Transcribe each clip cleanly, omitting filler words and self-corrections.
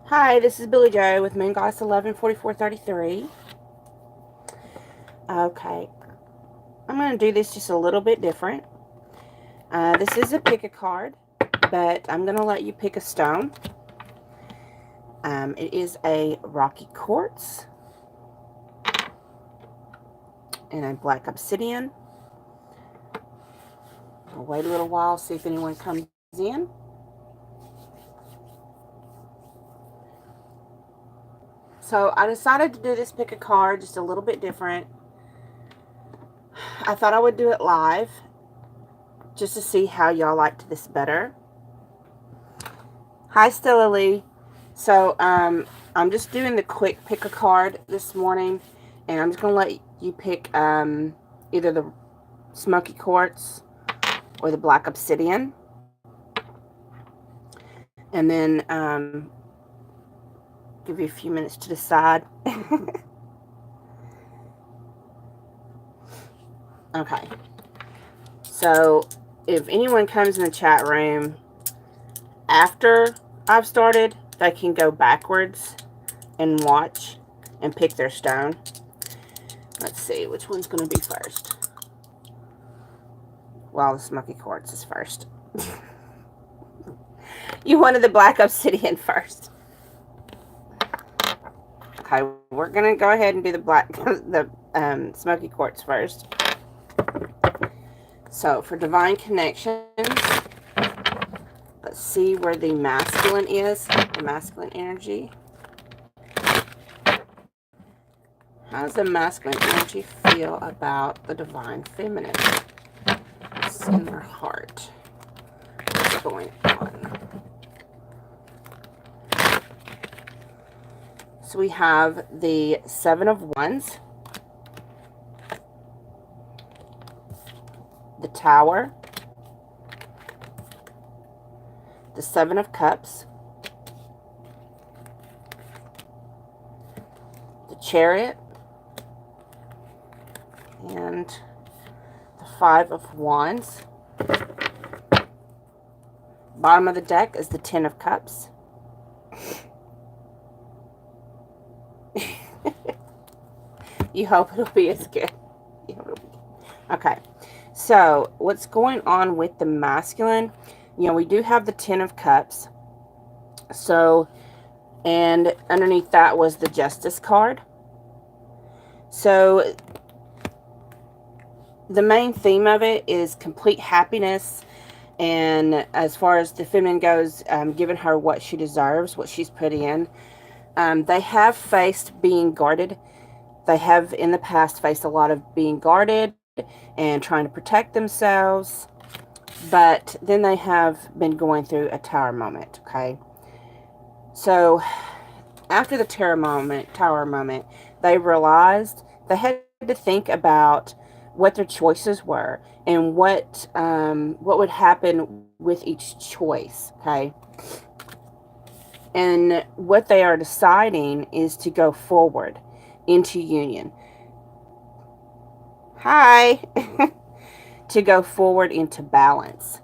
Hi, this is Billy Joe with Moon Goddess 114433. Okay, I'm going to do this just a little bit different. This is a pick a card, but I'm going to let you pick a stone. It is a rocky quartz and a black obsidian. I'll wait a little while, see if anyone comes in. So I decided to do this pick a card just a little bit different. I thought I would do it live just to see how y'all liked this better. Hi, Stella Lee. So, I'm just doing the quick pick a card this morning, and I'm just going to let you pick either the smoky quartz or the black obsidian. And then give you a few minutes to decide. Okay. So, if anyone comes in the chat room after I've started, they can go backwards and watch and pick their stone. Let's see, which one's going to be first? Well, the smoky quartz is first. You wanted the black obsidian first. Okay, we're going to go ahead and do the smoky quartz first. So, for divine connections, let's see where the masculine is, the masculine energy. How does the masculine energy feel about the divine feminine? It's in their heart. What's going on? So we have the Seven of Wands, the Tower, the Seven of Cups, the Chariot, and the Five of Wands. Bottom of the deck is the Ten of Cups. You hope it'll be as good. Okay, so what's going on with the masculine? You know, we do have the Ten of Cups. So, and underneath that was the Justice card. So, the main theme of it is complete happiness. And as far as the feminine goes, giving her what she deserves, what she's put in. They have faced being guarded. They have in the past faced a lot of being guarded and trying to protect themselves. But then they have been going through a tower moment, okay? So after the tower moment, they realized they had to think about what their choices were and what would happen with each choice, okay? And what they are deciding is to go forward into union. Hi! To go forward into balance.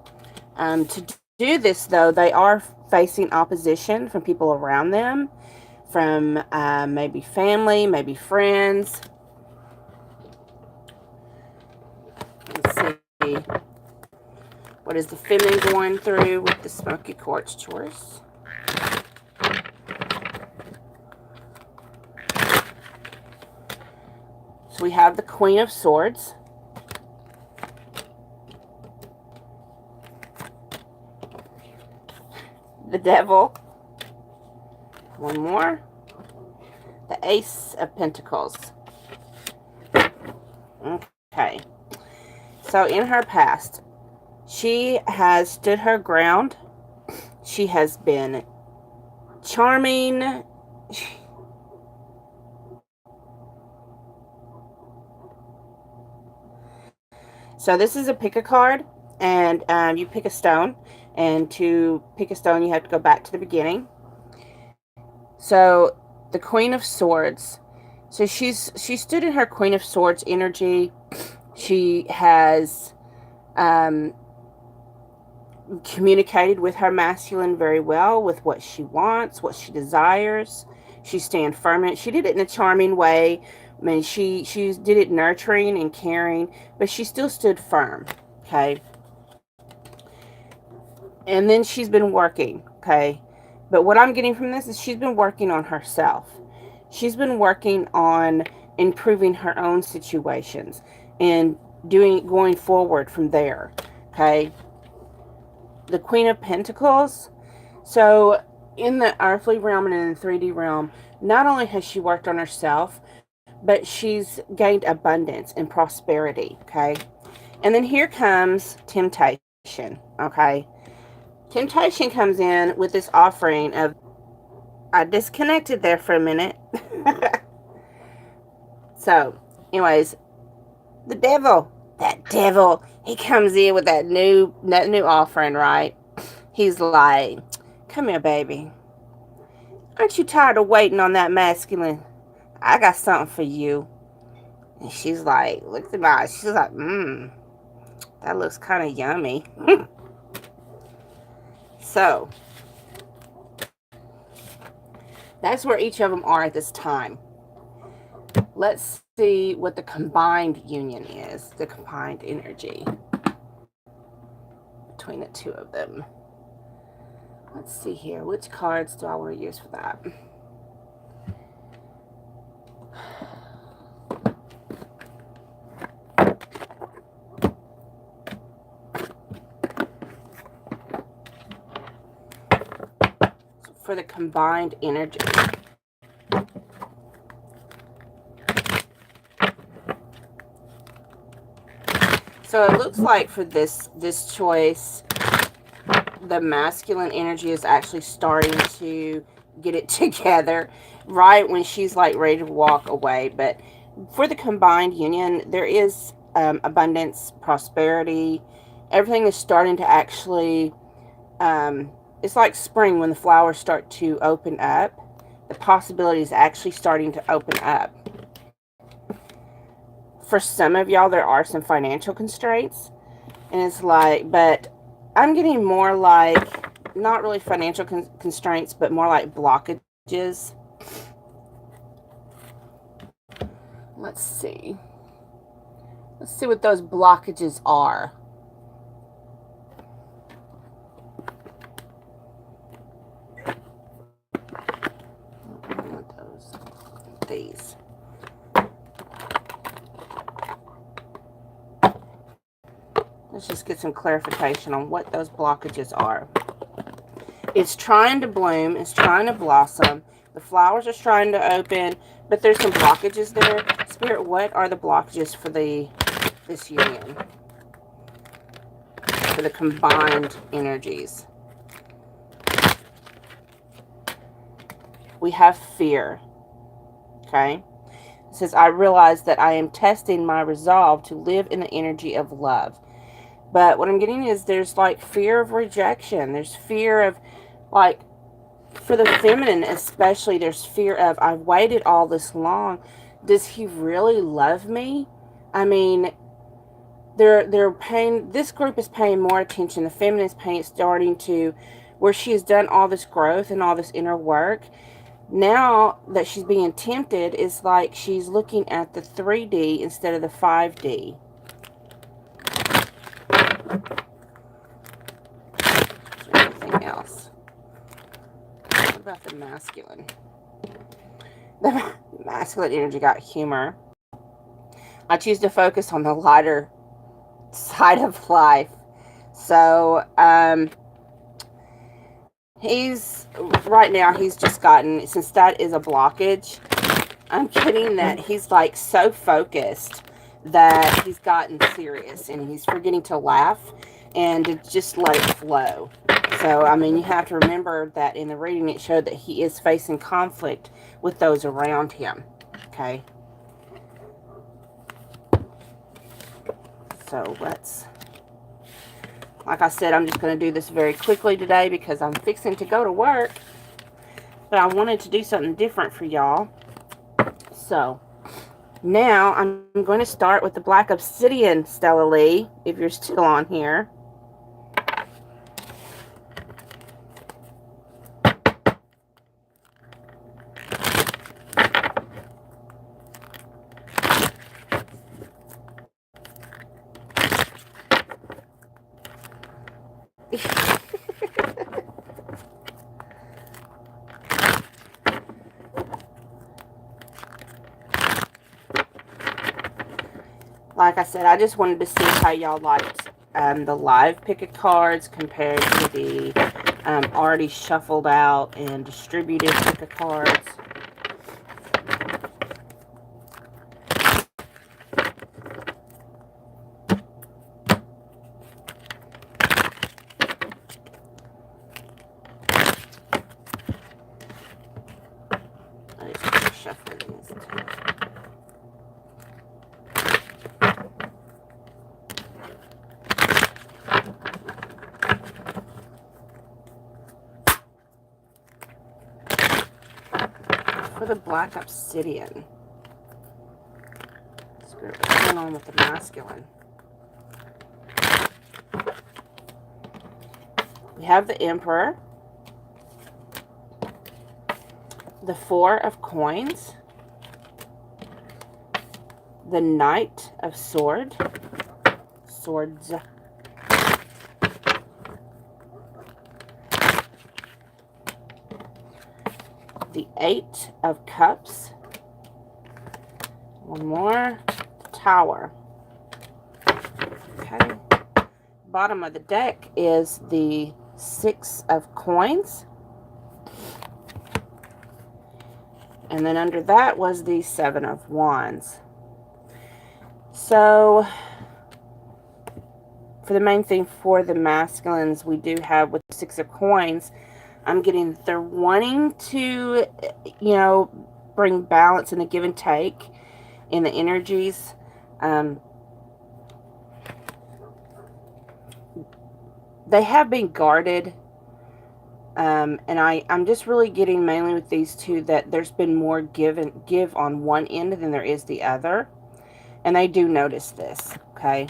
To do this, though, they are facing opposition from people around them, from maybe family, maybe friends. Let's see. What is the feminine going through with the smoky quartz choice? So we have the Queen of Swords. The Devil. One more. The Ace of Pentacles. Okay. So in her past, she has stood her ground. She has been charming. So this is a pick a card, and you pick a stone. And to pick a stone, you have to go back to the beginning. So the Queen of Swords. So she stood in her Queen of Swords energy. She has communicated with her masculine very well with what she wants, what she desires. She stand firm in it. She did it in a charming way. I mean, she did it nurturing and caring, but she still stood firm. Okay. And then she's been working. Okay. But what I'm getting from this is she's been working on herself. She's been working on improving her own situations and going forward from there. Okay. The Queen of Pentacles. So in the earthly realm and in the 3D realm, not only has she worked on herself, but she's gained abundance and prosperity. Okay. And then here comes temptation. Okay. Temptation comes in with this offering of, I disconnected there for a minute. So, anyways, the devil, that devil, he comes in with that new offering, right? He's like, come here, baby. Aren't you tired of waiting on that masculine? I got something for you. And she's like, look at my eyes. She's like, that looks kind of yummy. So, that's where each of them are at this time. Let's see what the combined union is, the combined energy between the two of them. Let's see here. Which cards do I want to use for that? For the combined energy. So it looks like for this choice, the masculine energy is actually starting to get it together right when she's like ready to walk away. But for the combined union, there is abundance, prosperity. Everything is starting to actually, it's like spring when the flowers start to open up. The possibilities actually starting to open up. For some of y'all, there are some financial constraints. And it's like, but I'm getting more like, not really financial constraints, but more like blockages. Let's see. Let's see what those blockages are. These. Let's just get some clarification on what those blockages are. It's trying to bloom. It's trying to blossom. The flowers are trying to open, but there's some blockages there. Spirit, what are the blockages for this union? For the combined energies. We have fear. Okay? It says, I realize that I am testing my resolve to live in the energy of love. But what I'm getting is there's like fear of rejection. There's fear of, like, for the feminine especially, there's fear of, I've waited all this long. Does he really love me? I mean, they're paying, this group is paying more attention. The feminine is starting to, where she has done all this growth and all this inner work. Now that she's being tempted, it's like she's looking at the 3D instead of the 5D. Is there anything else? What about the masculine? The masculine energy got humor. I choose to focus on the lighter side of life. So, right now, he's just gotten, since that is a blockage, I'm getting that he's like so focused that he's gotten serious and he's forgetting to laugh and to just let it flow. So, I mean, you have to remember that in the reading it showed that he is facing conflict with those around him. Okay. So let's, like I said, I'm just going to do this very quickly today because I'm fixing to go to work. But I wanted to do something different for y'all. So now I'm going to start with the Black Obsidian, Stella Lee, if you're still on here. Like I said, I just wanted to see how y'all liked the live pick of cards compared to the already shuffled out and distributed pick of cards. I just want to shuffle these too. For the Black Obsidian. Spirit, what's going on with the masculine? We have the Emperor, the Four of Coins, the Knight of Swords, the Eight of Cups, one more, the Tower. Okay. Bottom of the deck is the Six of Coins. And then under that was the Seven of Wands. So, for the main thing for the masculines, we do have with the Six of Coins, I'm getting they're wanting to, you know, bring balance in the give and take in the energies. They have been guarded. And I'm just really getting mainly with these two that there's been more give on one end than there is the other. And I do notice this, okay?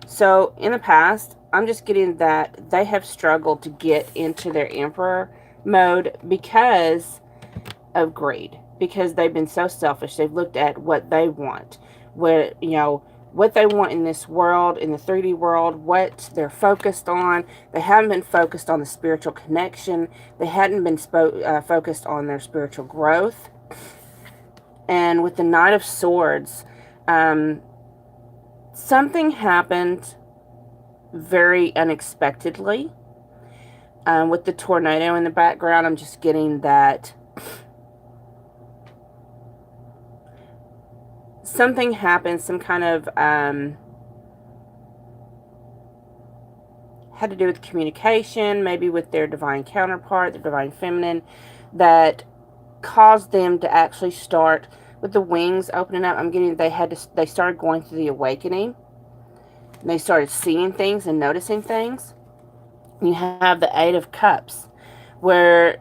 So, in the past, I'm just getting that they have struggled to get into their Emperor mode because of greed. Because they've been so selfish. They've looked at what they want. What, you know, what they want in this world, in the 3D world, what they're focused on. They haven't been focused on the spiritual connection. They hadn't been focused on their spiritual growth. And with the Knight of Swords, something happened very unexpectedly. With the tornado in the background, I'm just getting that something happened, some kind of had to do with communication, maybe with their divine counterpart, the divine feminine, that caused them to actually start with the wings opening up. I'm getting they started going through the awakening. And they started seeing things and noticing things. You have the Eight of Cups, where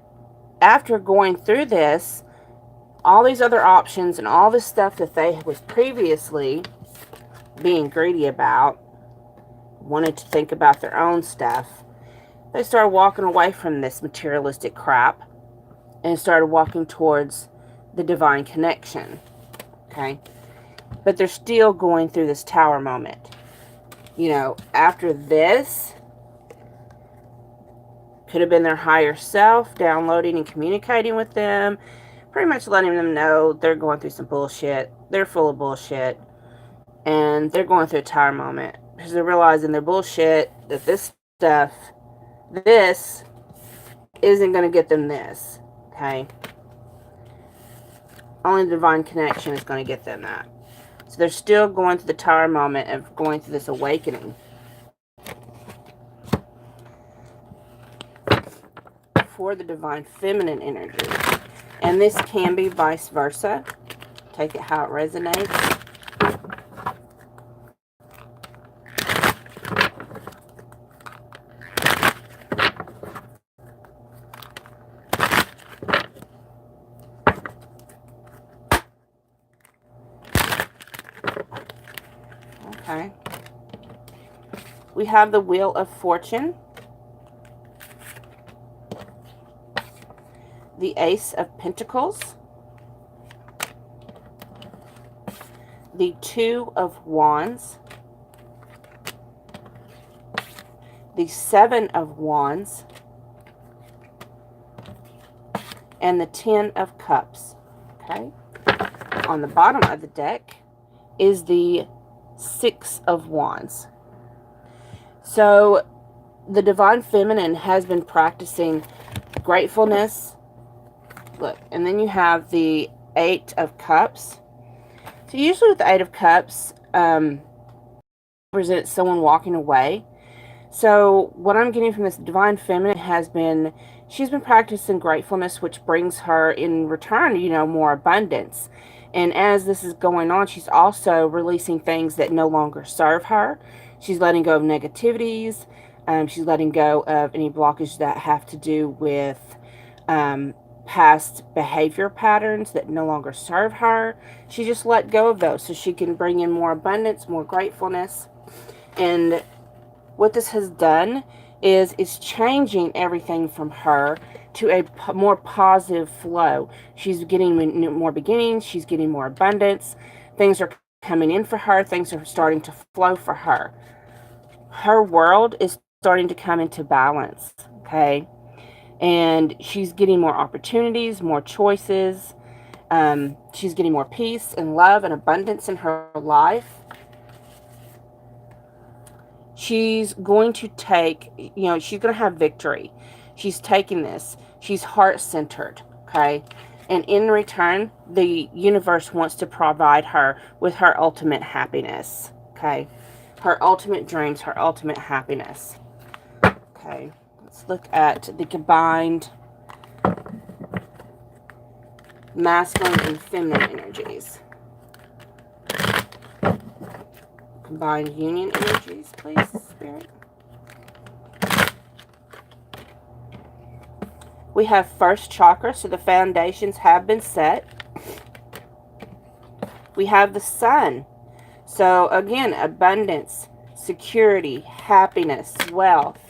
after going through this, all these other options and all this stuff that they was previously being greedy about, wanted to think about their own stuff, they started walking away from this materialistic crap and started walking towards the divine connection. Okay? But they're still going through this Tower moment. You know, after this, could have been their higher self downloading and communicating with them, pretty much letting them know they're going through some bullshit. They're full of bullshit. And they're going through a Tower moment. Because they're realizing their bullshit, that this stuff, this isn't going to get them this. Okay? Only the divine connection is going to get them that. So they're still going through the Tower moment of going through this awakening. For the divine feminine energy. And this can be vice versa. Take it how it resonates. Okay. We have the Wheel of Fortune. The Ace of Pentacles. The Two of Wands. The Seven of Wands. And the Ten of Cups. Okay. on the bottom of the deck is the Six of Wands. So the Divine Feminine has been practicing gratefulness. Look, and then you have the Eight of Cups. So usually with the Eight of Cups, represents someone walking away. So what I'm getting from this Divine Feminine has been, she's been practicing gratefulness, which brings her in return, more abundance. And as this is going on, she's also releasing things that no longer serve her. She's letting go of negativities. She's letting go of any blockage that have to do with past behavior patterns that no longer serve her. She just let go of those so she can bring in more abundance, more gratefulness. And what this has done is it's changing everything from her to a more positive flow. She's getting more beginnings. She's getting more abundance. Things are coming in for her. Things are starting to flow for her. Her world is starting to come into balance, okay? And she's getting more opportunities, more choices. She's getting more peace and love and abundance in her life. She's going to take, she's going to have victory. She's taking this. She's heart-centered, okay? And in return, the universe wants to provide her with her ultimate happiness, okay? Her ultimate dreams, her ultimate happiness. Okay, let's look at the combined masculine and feminine energies. Combined union energies, please, Spirit. We have first chakra, so the foundations have been set. We have the sun. So again, abundance, security, happiness, wealth.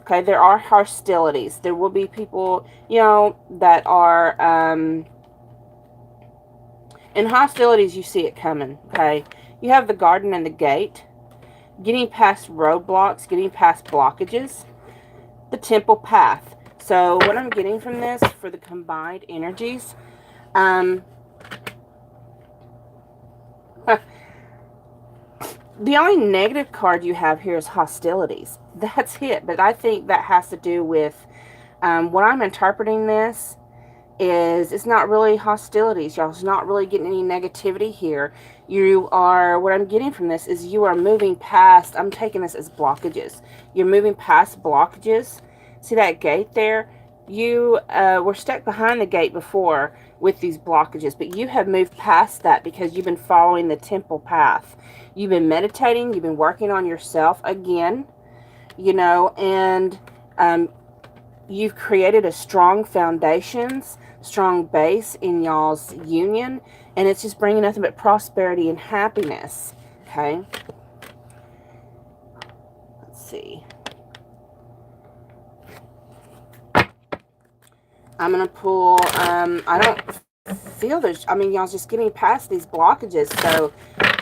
Okay, there are hostilities. There will be people, that are, in hostilities, you see it coming, okay? You have the garden and the gate, getting past roadblocks, getting past blockages, the temple path. So what I'm getting from this for the combined energies, the only negative card you have here is hostilities. That's it. But I think that has to do with, what I'm interpreting this is, it's not really hostilities, y'all. It's not really getting any negativity here. You are, what I'm getting from this is you are moving past, I'm taking this as blockages. You're moving past blockages. See that gate there? You were stuck behind the gate before with these blockages, but you have moved past that because you've been following the temple path. You've been meditating, you've been working on yourself again, and you've created a strong foundations, strong base in y'all's union, and it's just bringing nothing but prosperity and happiness, okay? Let's see. I'm going to pull, I don't feel there's, y'all's just getting past these blockages, so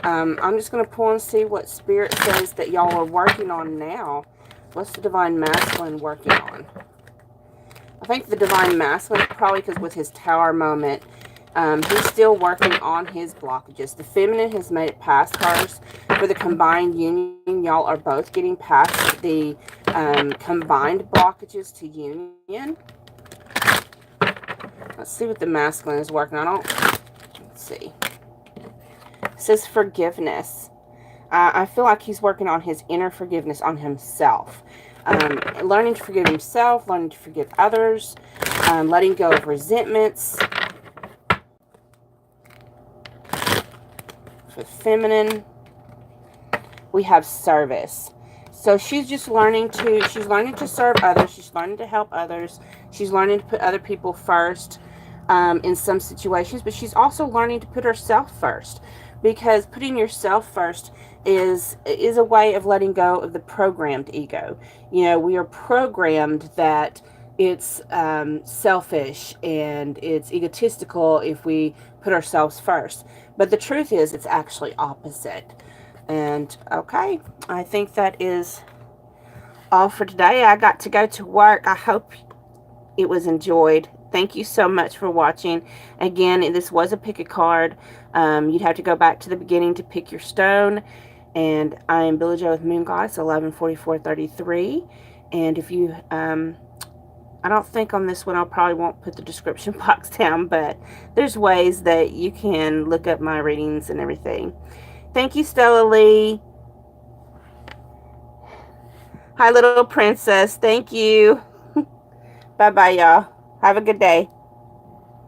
I'm just going to pull and see what Spirit says that y'all are working on now. What's the Divine Masculine working on? I think the Divine Masculine, probably because with his Tower moment, he's still working on his blockages. The Feminine has made it past hers. For the combined union, y'all are both getting past the combined blockages to union. Let's see what the Masculine is working on. Let's see. It says forgiveness. I feel like he's working on his inner forgiveness on himself. Learning to forgive himself, learning to forgive others, letting go of resentments. For feminine, we have service. So she's just learning to serve others. She's learning to help others. She's learning to put other people first in some situations, but she's also learning to put herself first, because putting yourself first is a way of letting go of the programmed ego. We are programmed that it's selfish and it's egotistical if we put ourselves first. But the truth is, it's actually opposite. And okay, I think that is all for today. I got to go to work. I hope it was enjoyed. Thank you so much for watching. Again, this was a pick a card. You'd have to go back to the beginning to pick your stone. And I am Billie Joe with Moon Goddess 114433. And if you, I don't think on this one I probably won't put the description box down, but there's ways that you can look up my readings and everything. Thank you, Stella Lee. Hi, little princess. Thank you. Bye-bye, y'all. Have a good day.